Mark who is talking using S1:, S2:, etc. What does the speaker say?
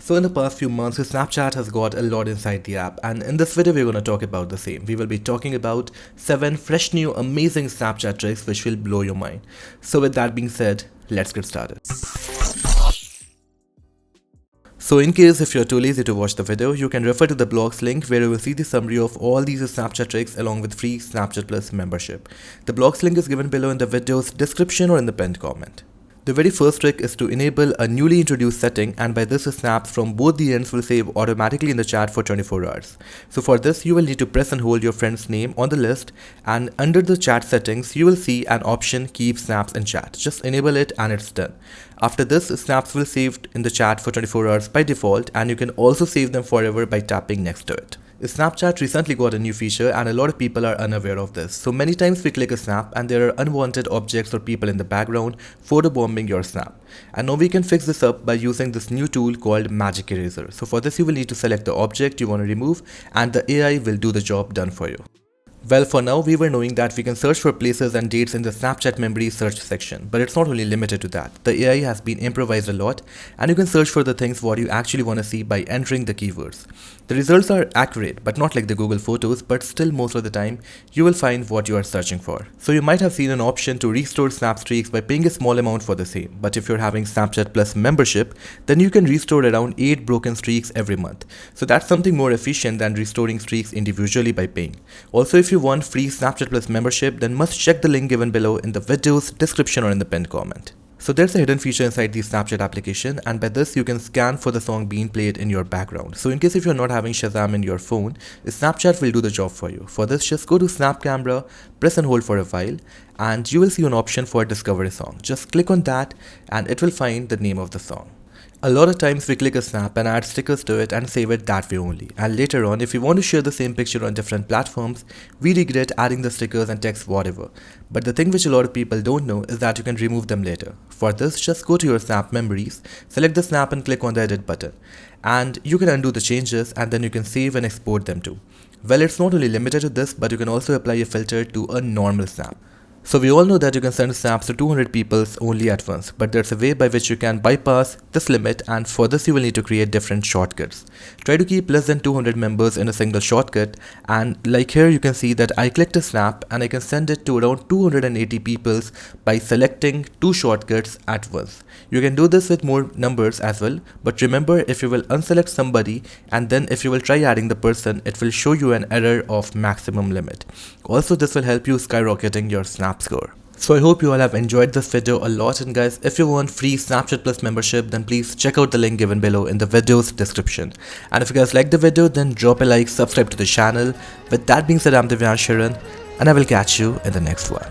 S1: So in the past few months, Snapchat has got a lot inside the app, and in this video we're going to talk about the same. We will be talking about 7 fresh new amazing Snapchat tricks which will blow your mind. So with that being said, let's get started. So in case if you're too lazy to watch the video, you can refer to the blog's link where you will see the summary of all these Snapchat tricks along with free Snapchat Plus membership. The blog's link is given below in the video's description or in the pinned comment. The very first trick is to enable a newly introduced setting, and by this snaps from both the ends will save automatically in the chat for 24 hours. So for this you will need to press and hold your friend's name on the list, and under the chat settings you will see an option keep snaps in chat. Just enable it and it's done. After this, snaps will save in the chat for 24 hours by default, and you can also save them forever by tapping next to it. Snapchat recently got a new feature and a lot of people are unaware of this. So many times we click a snap and there are unwanted objects or people in the background photobombing your snap. And now we can fix this up by using this new tool called Magic Eraser. So for this you will need to select the object you want to remove and the AI will do the job done for you. Well, for now we were knowing that we can search for places and dates in the Snapchat memory search section, but it's not only limited to that. The AI has been improvised a lot and you can search for the things what you actually want to see by entering the keywords. The results are accurate, but not like the Google Photos, but still most of the time you will find what you are searching for. So you might have seen an option to restore snap streaks by paying a small amount for the same, but if you're having Snapchat Plus membership, then you can restore around 8 broken streaks every month. So that's something more efficient than restoring streaks individually by paying. Also, if you want free Snapchat Plus membership, then must check the link given below in the video's description or in the pinned comment. So there's a hidden feature inside the Snapchat application, and by this you can scan for the song being played in your background. So in case if you're not having Shazam in your phone, Snapchat will do the job for you. For this, just go to Snap Camera, press and hold for a while, and you will see an option for discover a song. Just click on that and it will find the name of the song. A lot of times we click a snap and add stickers to it and save it that way only, and later on if we want to share the same picture on different platforms, we regret adding the stickers and text whatever. But the thing which a lot of people don't know is that you can remove them later. For this, just go to your snap memories, select the snap and click on the edit button, and you can undo the changes and then you can save and export them too. Well, it's not only limited to this, but you can also apply a filter to a normal snap. So we all know that you can send snaps to 200 people only at once, but there's a way by which you can bypass this limit, and for this you will need to create different shortcuts. Try to keep less than 200 members in a single shortcut, and like here you can see that I clicked a snap and I can send it to around 280 people by selecting 2 shortcuts at once. You can do this with more numbers as well, but remember, if you will unselect somebody and then if you will try adding the person, it will show you an error of maximum limit. Also, this will help you skyrocketing your snap score. So I hope you all have enjoyed this video a lot, and guys, if you want free Snapchat Plus membership, then please check out the link given below in the video's description. And if you guys like the video, then drop a like, subscribe to the channel. With that being said, I'm TheFatRat, and I will catch you in the next one.